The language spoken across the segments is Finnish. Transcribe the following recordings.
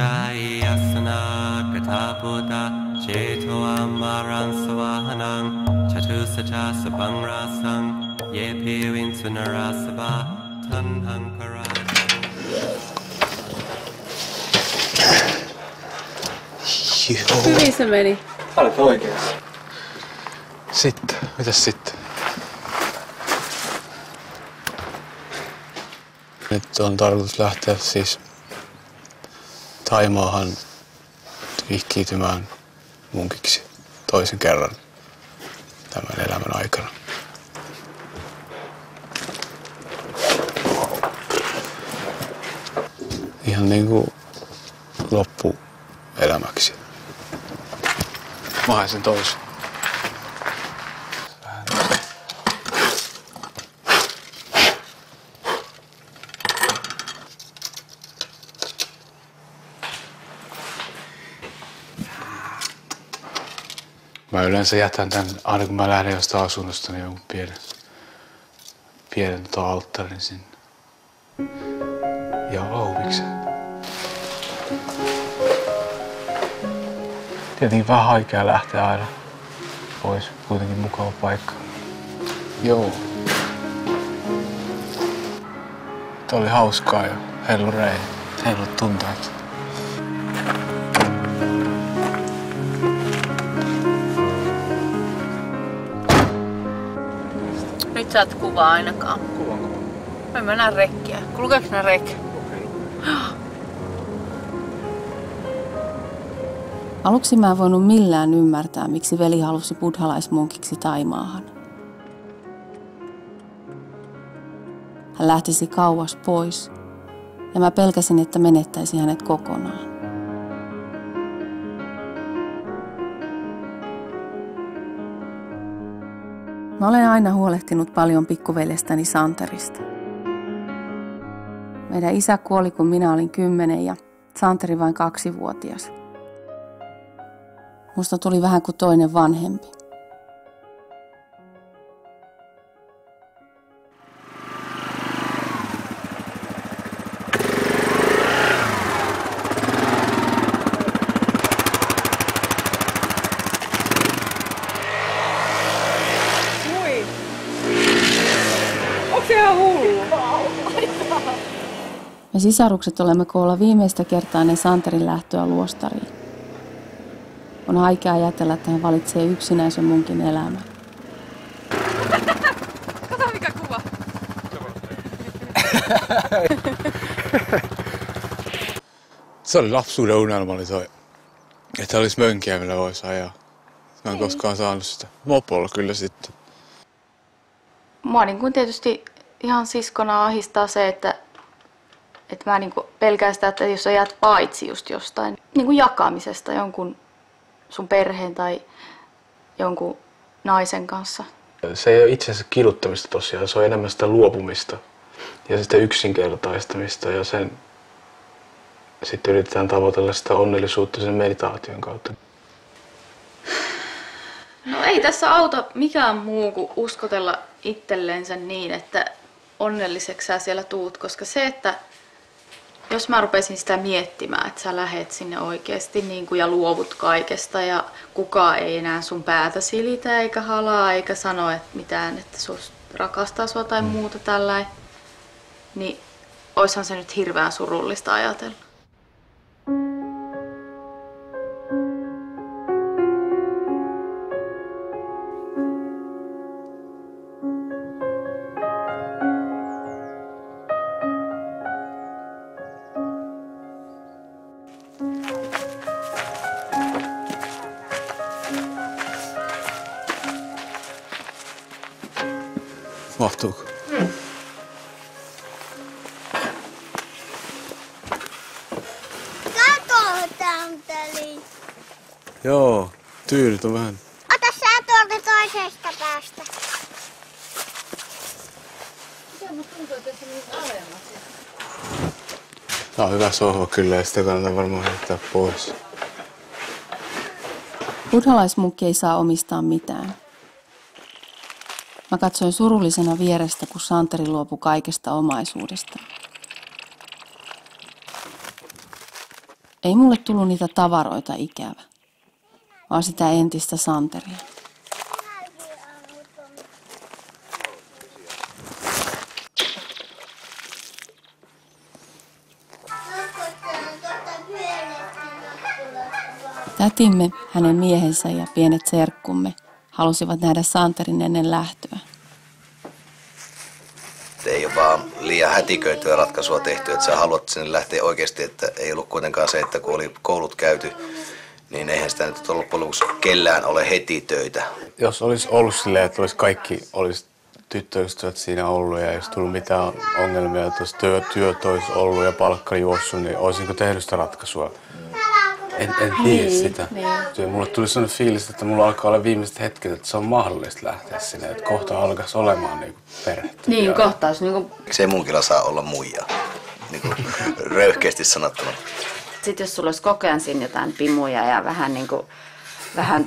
Dayasana Katabuddha Cheto Amaran Swahanang Chatusata Sabangrasang Yepi Vinsunarasaba Tanhang Karajang. Joo. Hyvin se meni. Olet oikeassa. Sitten, mitäs sitten? Nyt on tarkoitus lähteä siis Thaimaahan vihkiytymään munkiksi toisen kerran tämän elämän aikana. Ihan niinku loppuelämäksi. Mä haen sen toisen. Mä yleensä jätän tän, aina kun mä lähden jostain asunnosta, niin jonkun pienen alttarin sinne. Ja vauviksen. Tietenkin vähän haikea lähteä aina pois, kuitenkin mukava paikka. Joo. Tää oli hauskaa ja heilut tunteet. Nyt sä et kuvaa ainakaan. Mä mennään rekkiä. Lukeeko nää rek? Aluksi mä en voinut millään ymmärtää, miksi veli halusi buddhalaismunkiksi Thaimaahan. Hän lähtisi kauas pois, ja mä pelkäsin, että menettäisi hänet kokonaan. Mä olen aina huolehtinut paljon pikkuveljestäni Santerista. Meidän isä kuoli, kun minä olin 10 ja Santeri vain 2-vuotias. Musta tuli vähän kuin toinen vanhempi. Me sisarukset olemme koolla viimeistä kertaa ennen Santerin lähtöä luostariin. On haikea ajatella, että hän valitsee yksinäisen munkin elämän. Kato mikä kuva. Se oli lapsuuden unelma, oli toi, että olisi mönkiä, millä voisi ajaa. Mä en koskaan saanut sitä. Mopolla kyllä sitten. Mua niin kuin tietysti ihan siskona ahdistaa se, että mä niin kuin pelkään sitä, että jos sä jäät paitsi just jostain niin kuin jakamisesta jonkun sun perheen tai jonkun naisen kanssa. Se ei ole itsensä kiduttamista tosiaan, se on enemmän sitä luopumista ja sitä yksinkertaistamista ja sen sitten yritetään tavoitella sitä onnellisuutta sen meditaation kautta. No ei tässä auta mikään muu kuin uskotella itsellensä niin, että onnelliseksi sä siellä tuut, koska se, että jos mä rupesin sitä miettimään, että sä lähet sinne oikeasti niin kuin ja luovut kaikesta ja kukaan ei enää sun päätä silitä eikä halaa eikä sano että mitään, että rakastaa sua tai muuta tällainen, niin oishan se nyt hirveän surullista ajatella. Mahtuuko? Katotanteli. Joo, tyynyt on vähän. Ota sä tuolta toisesta päästä. Tää on hyvä sohva kyllä ja sitä kannattaa varmaan heittää pois. Buddhalaismunkki ei saa omistaa mitään. Mä katsoin surullisena vierestä, kun Santeri luopui kaikesta omaisuudesta. Ei mulle tullut niitä tavaroita ikävä, vaan sitä entistä Santeria. Tätimme, hänen miehensä ja pienet serkkumme halusivat nähdä Santerin ennen lähtöä. Ei ole vaan liian hätiköityä ratkaisua tehty, että sä haluat sinne lähteä oikeasti, että ei ollut kuitenkaan se, että kun oli koulut käyty, niin eihän sitä nyt loppujen lopuksi kellään ole heti töitä. Jos olisi ollut silleen, että olisi tyttöystävät siinä ollut ja ei olisi tullut mitään ongelmia, että olisi työt olisi ollut ja palkka juossut, niin olisinko tehnyt sitä ratkaisua? En tiedä sitä. Niin. Mulle tuli sellainen fiilis, että mulla alkaa olla viimeiset hetket, että se on mahdollista lähteä sinne, että kohta alkaisi olemaan niin perhettä. Niin, kohtaus. Niin Se munkilla saa olla muija, niin röyhkeästi sanottuna. Sitten jos sulla olisi koko ajan siinä jotain pimuja ja vähän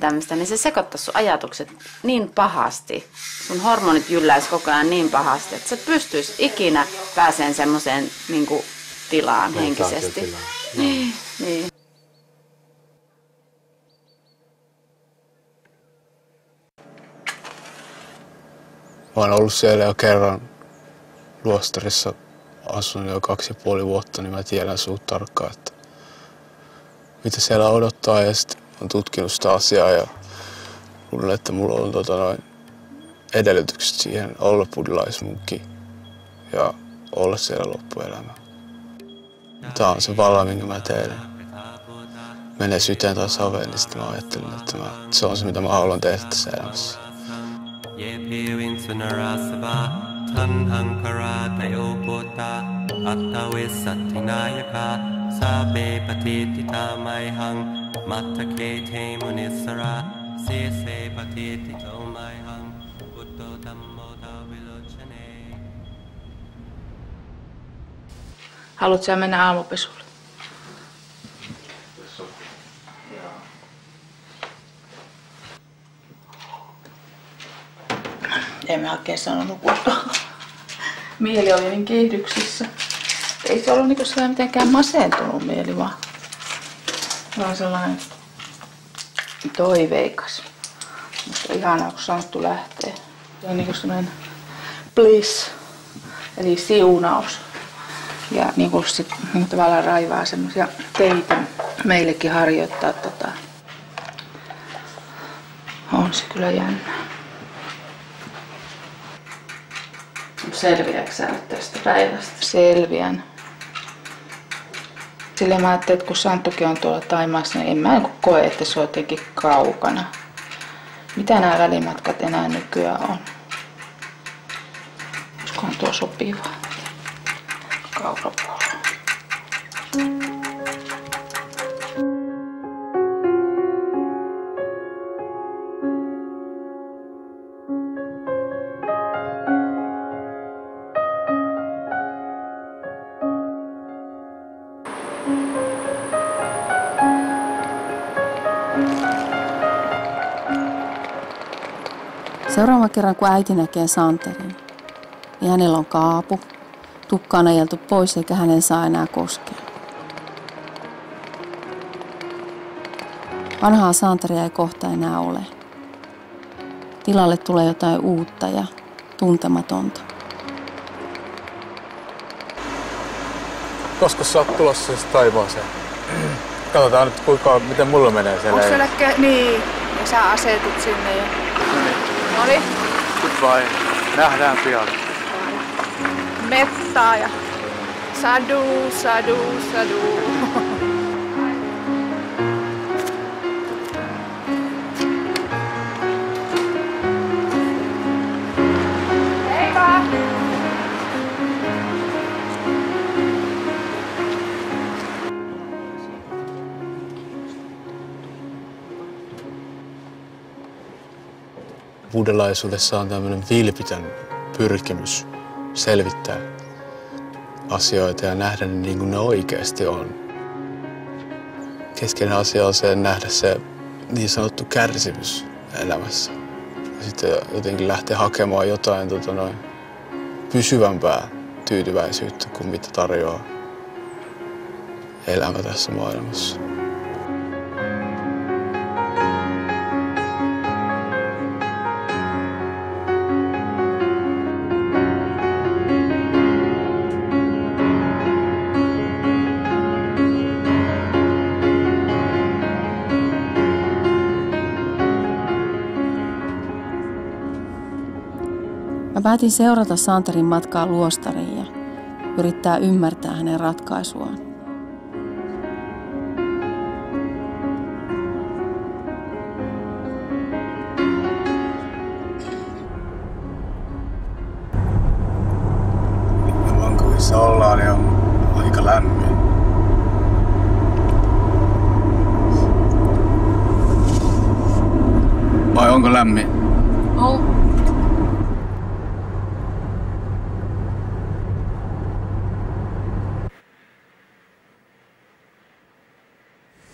tämmöistä, niin se sekoittaisi sun ajatukset niin pahasti. Sun hormonit jylläisi koko ajan niin pahasti, että sä pystyisi ikinä pääseen semmoiseen niin tilaan henkisesti. Niin. Mä oon ollut siellä jo kerran luostarissa, asun jo 2,5 vuotta, niin mä tiedän suht tarkkaan, että mitä siellä odottaa, ja sitten olen tutkinut sitä asiaa ja luulen, että mulla on edellytykset siihen olla buddhalaismunkki ja olla siellä loppuelämä. Tää on se valla, minkä mä teen. Menee syteen tai saveen, niin sitten mä ajattelin, että se on se, mitä mä haluan tehdä tässä elämässä. Haluatko sä mennä aamupesulle? En mä oikein sanonut kuntoon. Mieli oli niin kiihdyksissä. Ei se ollut niinku sellainen mitenkään masentunut mieli, vaan sellainen toiveikas. Mutta ihanaa, kun Santtu lähtee. Se on niinku sellainen bliss, eli siunaus. Ja niinku sit niinku tavallaan raivaa semmoisia teitä meillekin harjoittaa. On se kyllä jännä. Selviääkö sä nyt tästä päivästä? Selviän. Silleen mä ajattelin, että kun Santtukin on tuolla Thaimaassa, niin en mä koe, että se on jotenkin kaukana. Mitä nämä välimatkat enää nykyään on? Olisikohan tuo sopivaa? Kaurapuolella. Seuraavan kerran, kun äiti näkee Santerin, niin hänellä on kaapu, tukka on ajeltu pois eikä hänen saa enää koskea. Vanhaa Santeria ei kohta enää ole. Tilalle tulee jotain uutta ja tuntematonta. Koska sä oot tulossa siis Taivaaseen? Katsotaan nyt, miten mulla menee siellä. Onko siellä niin, ja sä asetut sinne ja... Noniin. Goodbye. Nähdään pian. Mettaa ja sadu. Heippa! Buddhalaisuudessa on tämmöinen vilpitön pyrkimys selvittää asioita ja nähdä ne niin kuin ne oikeasti on. Keskeinen asia on se nähdä se niin sanottu kärsimys elämässä. Ja sitten jotenkin lähteä hakemaan jotain pysyvämpää tyytyväisyyttä kuin mitä tarjoaa elämä tässä maailmassa. Mä päätin seurata Santerin matkaa luostariin ja yrittää ymmärtää hänen ratkaisuaan. Vankilassa ollaan ja on aika lämmin. Vai onko lämmin? Oh.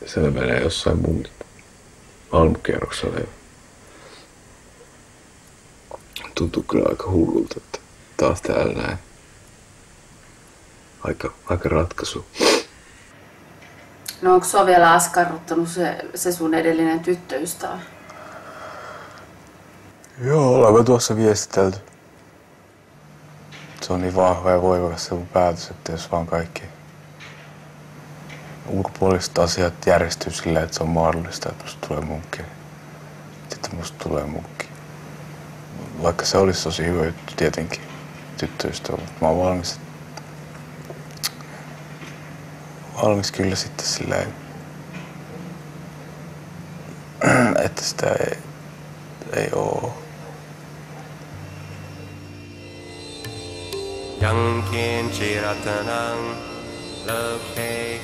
Se menee jossain mun aamukierroksella. Tuntuu kyllä aika hullulta, että taas täällä näin. Aika ratkaisu. No onko sua vielä askarruttanut se sun edellinen tyttöystävä? Joo, ollaanko tuossa viestitelty. Se on niin vahva ja voimakas se mun päätös, että jos vaan kaikki ulkopuoliset asiat järjestyy sillä, että se on mahdollista, että musta tulee munkki. Sitten musta tulee munkki. Vaikka se olisi tosi hyvä juttu tietenkin tyttöystävä, mutta mä oon valmis kyllä sitten sillä, että sitä ei oo. Yankin chiratanang lokhe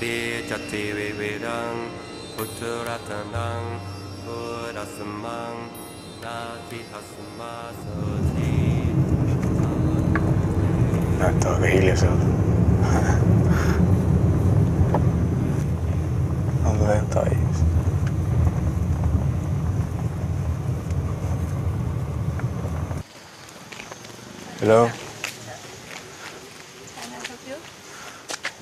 Vijati vividang Putturatanang Buddhasamang Nati hasamasoti. Näyttää aika hiljaiselta. Onko jotain ihmistä? Hello?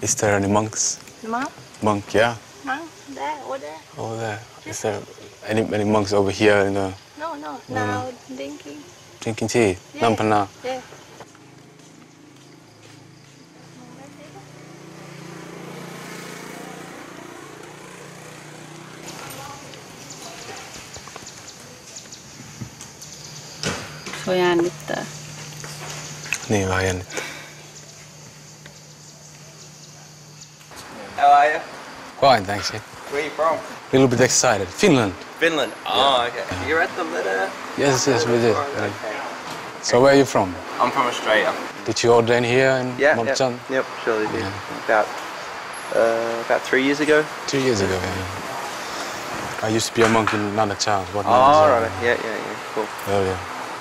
Is there any monks? Monk? Monk, yeah. Monk? There, over there. Over there. Is there any monks over here in the No, now drinking. drinking tea? Yeah. Nampana. Yeah. Se jännittää. Niin vähän jännittää. How are you? Fine, thanks. Yeah. Where are you from? Little bit excited. Finland. Finland. Oh, okay. You're at the litter? Yes, we did. Okay. So where are you from? I'm from Australia. Did you ordain here in Yeah, Montana? yep, surely did. Yeah. About 3 years ago. 2 years ago, yeah. I used to be a monk in Nana Chance. What Oh, right. Yeah, cool. Earlier.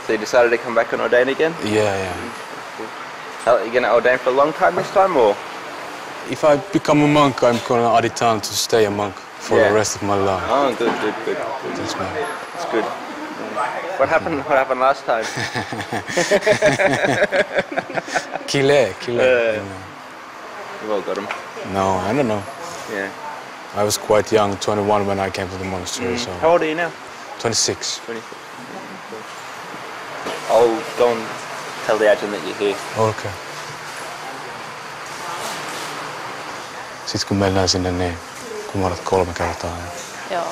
So you decided to come back and ordain again? Yeah. How, are you going to ordain for a long time this time, or? If I become a monk, I'm gonna Aditan to stay a monk for the rest of my life. Oh, good. That's me. That's good. What happened last time? Kile. You've all got them. No, I don't know. Yeah. I was quite young, 21 when I came to the monastery, so... How old are you now? 26. 26. I'll go and tell the agent that you're here. Okay. Sitten kun mennään sinne, niin kumarrat 3 kertaa. Joo.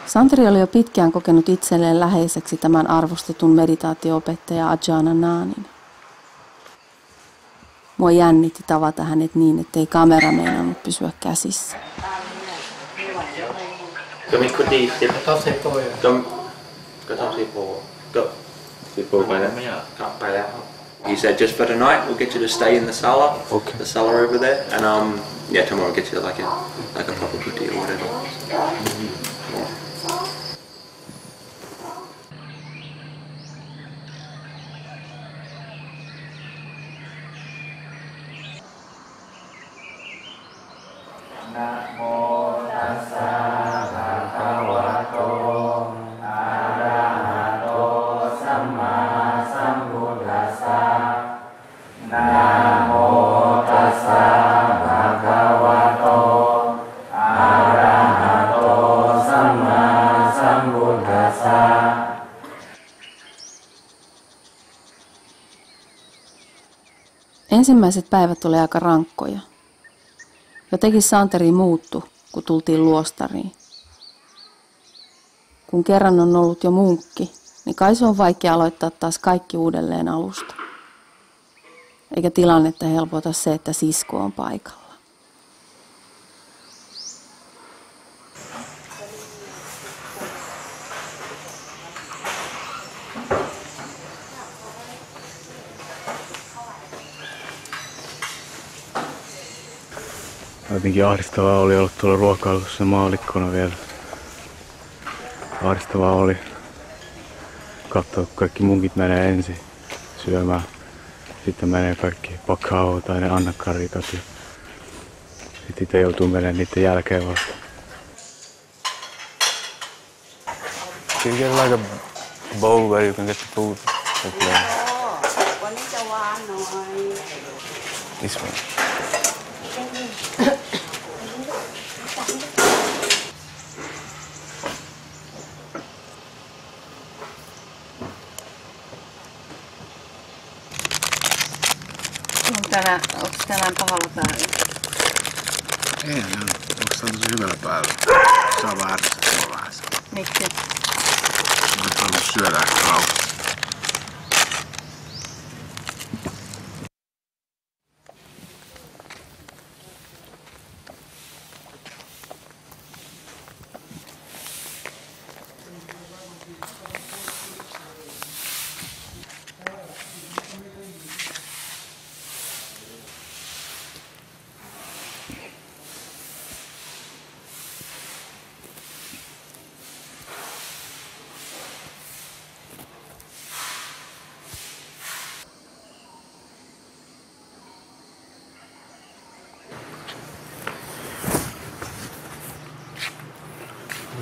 Santeri oli jo pitkään kokenut itselleen läheiseksi tämän arvostetun meditaatio-opettaja Ajahn Ahanin. Mua jännitti tavata hänet niin, ettei kamera meinannut pysyä käsissä. He said just for the night we'll get you to stay in the sala, the sala over there, and tomorrow we'll get you like a proper putti or whatever. Namo Ensimmäiset päivät oli aika rankkoja. Jotenkin Santeri muuttui, kun tultiin luostariin. Kun kerran on ollut jo munkki, niin kai se on vaikea aloittaa taas kaikki uudelleen alusta. Eikä tilannetta helpota se, että sisko on paikalla. Jotenkin ahdistavaa oli olla tuolla ruokailussa maallikkona vielä. Ahdistavaa oli katsoa, kun kaikki munkit menee ensin syömään. Sitten menee kaikki pakao tai ne annakkarikat ja sitten itse joutuu menemään niiden jälkeen vasta. Can you get like a bowl where you can get the food? This one. Onko tänään pahalla päällä? Ei, onko se tosi hyvällä päällä? Saa vähän ärsyttää vähän. Miksi? Nyt on syödä ehkä rauhassa.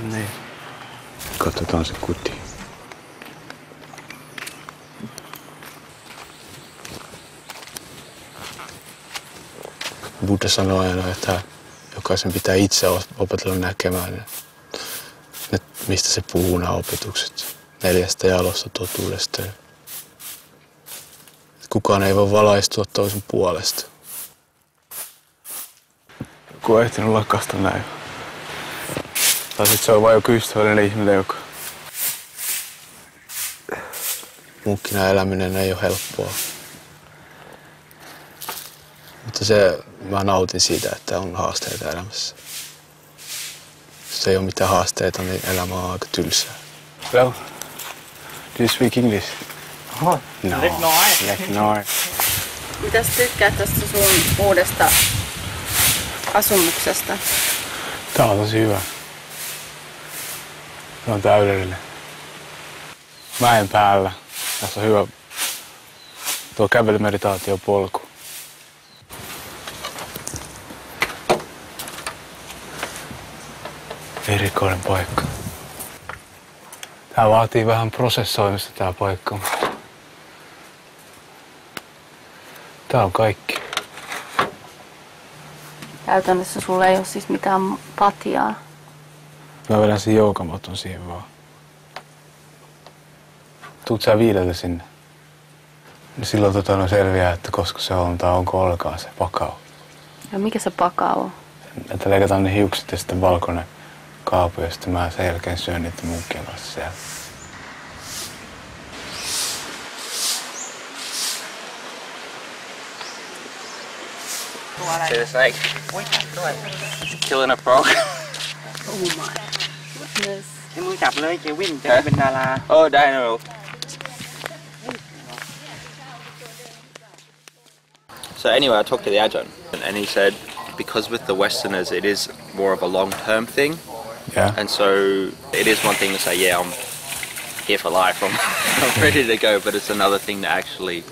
Niin. Katsotaan se kuti. Buddha sanoi aina, että jokaisen pitää itse opetella näkemään, mistä se puhuu nämä opetukset. 4 jalosta totuudesta. Kukaan ei voi valaistua toisen puolesta. Joku on ehtinyt lakasta näin. Tai sit se on vain joku ystävällinen ihminen, joka... Munkkina eläminen ei ole helppoa. Mutta mä nautin siitä, että on haasteita elämässä. Jos ei ole mitään haasteita, niin elämä on aika tylsää. Hello. Do you speak English? No. Leknoin. Mitäs tykkäät tästä sun uudesta asumuksesta? Tää on tosi hyvä. Se on täydellinen. Mäen päällä. Tässä on hyvä tuo kävelymeditaatiopolku. Erikoinen paikka. Tää vaatii vähän prosessoimista tää paikka. Tää on kaikki. Käytännössä sulla ei ole siis mitään patjaa. Mä vedän sen joukamoton siihen vaan. Tuut sä 5 sinne. Ja silloin selviää, että koska se on tai onko ollenkaan se pakao. Ja mikä se pakao on? Että leikataan ne hiukset ja sitten valkoinen kaapu ja sitten mä sen jälkeen syön niitä munkkien kanssa siellä. So it's like killing a frog. Oh my goodness. ให้มึงจับเลยเควินจะได้เป็นดารา ได้นะลูก So anyway, I talked to the Ajahn and he said because with the Westerners it is more of a long-term thing. Yeah. And so it is one thing to say, yeah, I'm here for life, I'm ready to go, but it's another thing to actually,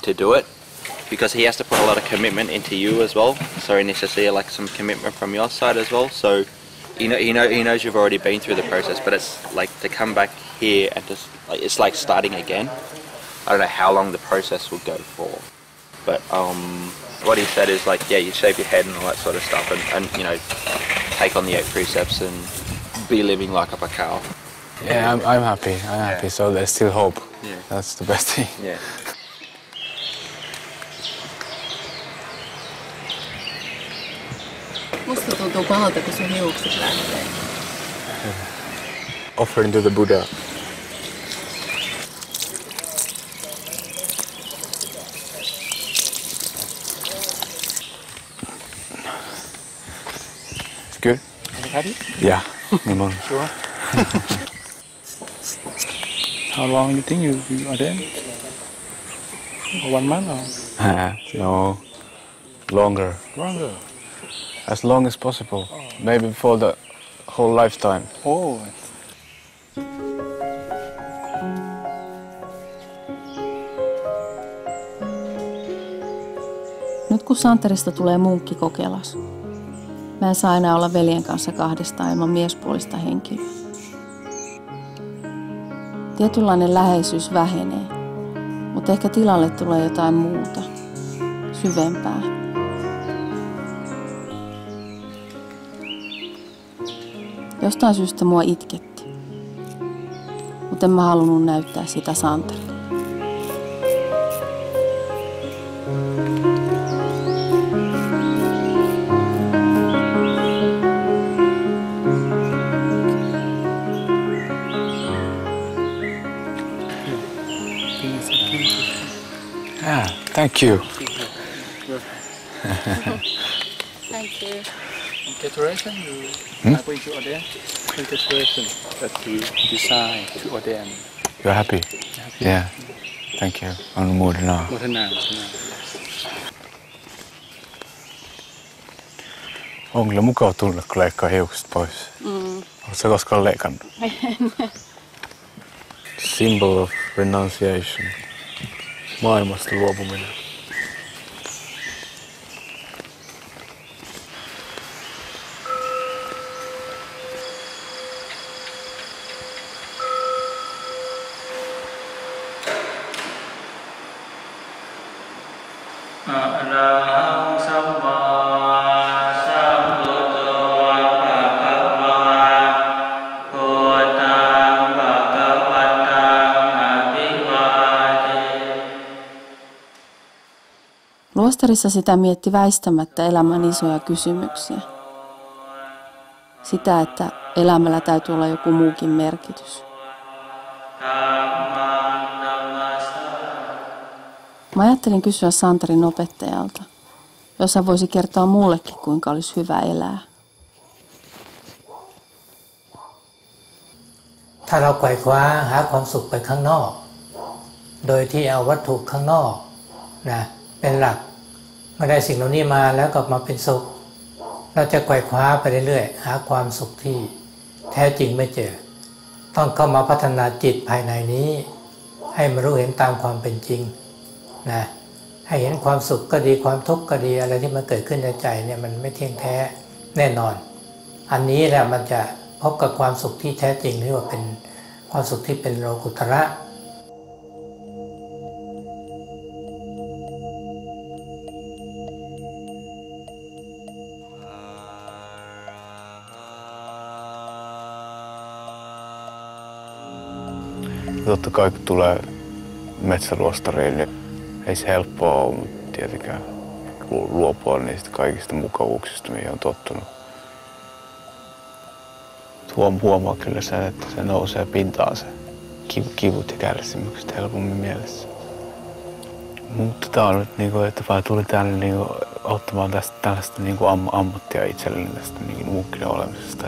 to do it. Because he has to put a lot of commitment into you as well, so he needs to see like some commitment from your side as well. So he knows you've already been through the process, but it's like to come back here and just like it's like starting again. I don't know how long the process will go for, but what he said is like, yeah, you shave your head and all that sort of stuff, and take on the 8 precepts and be living like a pakao. Yeah, I'm happy. I'm happy. So there's still hope. Yeah. That's the best thing. Yeah. Musta tuntuu pahalta, kun sun hiukset lähtee. Offering to the Buddha. It's good? Happy? Yeah. Sure. How long you think you are there? 1 month or? No. Longer. Longer? As long as possible. Maybe for the whole lifetime. Oh. Nyt kun Santerista tulee munkki Kokelas, mä en saa enää olla veljen kanssa kahdestaan ilman miespuolista henkilöä. Tietynlainen läheisyys vähenee, mutta ehkä tilalle tulee jotain muuta, syvempää. Jostain syystä mua itketti, mutta en mä halunnut näyttää sitä Santerille. Thank you. Thank you. Congratulations, you are going to ordain. Congratulations that you decide to ordain. You're happy? Yeah. Thank you. Anumodana. On kyllä mukava tunne, kun leikkaa hiukset pois. Oletko sä koskaan leikannut? Symbol of renunciation. Maailmasta luopuminen. Luostarissa sitä mietti väistämättä elämän isoja kysymyksiä. Sitä, että elämällä täytyy olla joku muukin merkitys. Mä ajattelin kysyä Santerin opettajalta, jos hän voisi kertoa mullekin, kuinka olisi hyvä elää. ถ้าเราไขว่คว้าหาความสุขไปข้างนอกโดยที่เอาวัตถุข้างนอกนะเป็นหลักเมื่อได้สิ่งเหล่านี้มาแล้วกลับมาเป็นสุขเราจะไขว่คว้าไปเรื่อยๆหาความสุขที่แท้จริงไม่เจอต้องเข้ามาพัฒนาจิตภายในนี้ให้มารู้เห็นตามความเป็นจริงนะให้เห็นความสุขก็ดีความทุกข์ก็ดีอะไรที่มันเกิดขึ้นในใจเนี่ยมันไม่เที่ยงแท้แน่นอนอันนี้แหละมันจะพบกับความสุขที่แท้จริงที่ว่าเป็นความสุขที่เป็นโลกุตระ Totta kai kun tulee metsäluostariin, niin ei se helppoa ole, mutta tietenkään luopua niistä kaikista mukavuuksista, mihin on tottunut. Huomaa kyllä sen, että se nousee pintaan se kivut ja kärsimykset helpommin mielessä. Mutta tämä on nyt niin että vaan tuli tänne niin ottamaan tästä tällaista niin ammattia itselleni tästä niin munkkina olemisesta.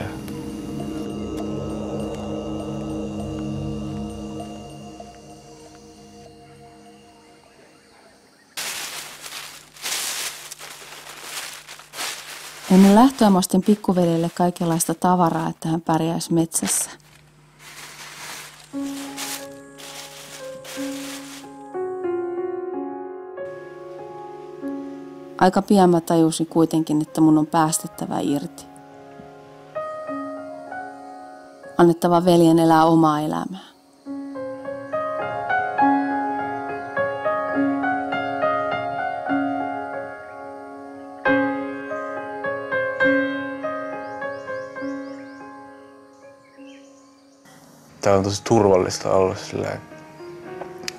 Ennen lähtöä mä ostin pikkuveljelle kaikenlaista tavaraa, että hän pärjäisi metsässä. Aika pian mä tajusin kuitenkin, että mun on päästettävä irti. Annettava veljen elää omaa elämää. Tää on tosi turvallista olla silleen.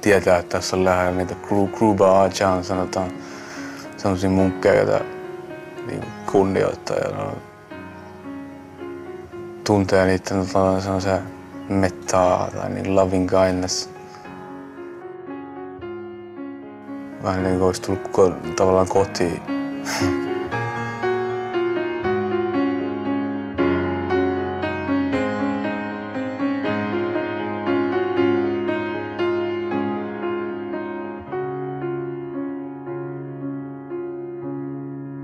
Tietää, että tässä on lähellä niitä Kruba Ajahn, sanotaan sellaisia munkkeja, joita niin kunnioittaa ja tuntee niiden semmoisen mettaa tai niin loving kindness. Vähän niin kuin olisi tullut tavallaan kotiin.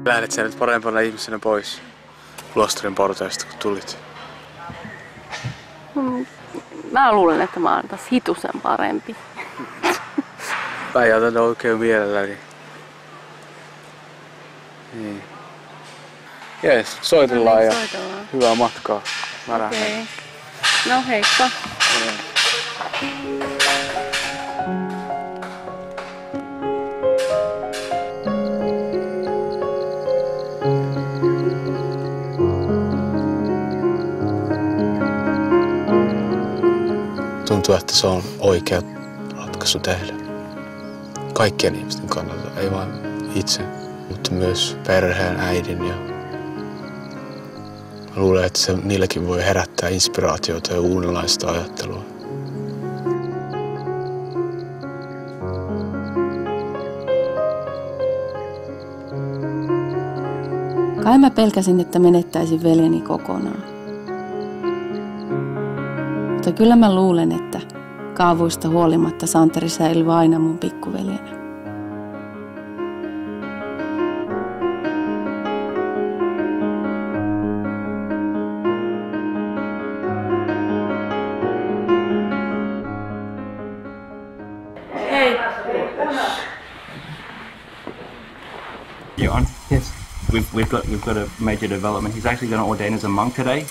Lähdet sä nyt parempana ihmisenä pois luostarin portaista, kun tulit? Mä luulen, että mä oon taas hitusen parempi. Mä jätän oikein mielelläni. Niin. Jees, soitellaan ja hyvää matkaa. Mä lähden. No heippa. Tuntuu, että se on oikea ratkaisu tehdä. Kaikkien ihmisten kannalta, ei vain itse, mutta myös perheen, äidin. Ja mä luulen, että se niilläkin voi herättää inspiraatiota ja uudenlaista ajattelua. Kai mä pelkäsin, että menettäisin veljeni kokonaan. Mutta kyllä mä luulen, että kaavuista huolimatta Santeri säilyy aina mun pikkuveljenä. Hei. You on? Yes. We've got a major development. He's actually going to ordain as a monk today.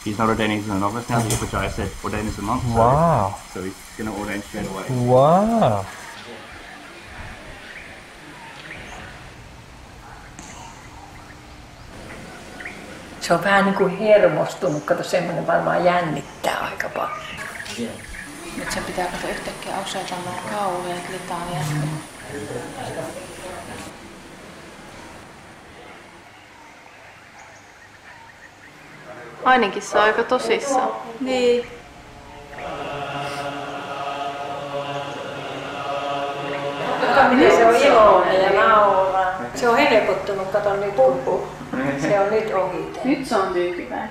He's not ordaining as a novice now, which I said ordain as a monk. Wow. So he's going to ordain straight away. Wow. Se on vähän niin kuin hermostunut, kato semmoinen varmaan jännittää aika paljon. Nyt se pitää kato yhtäkkiä osata nuo kauheat litaniat. Ainakin se on aika tosissaan. Niin. Miten se on iloinen ja nauraa. Se on helpottunut, kato nyt kun se on nyt ohi. Nyt se on tyytyväinen.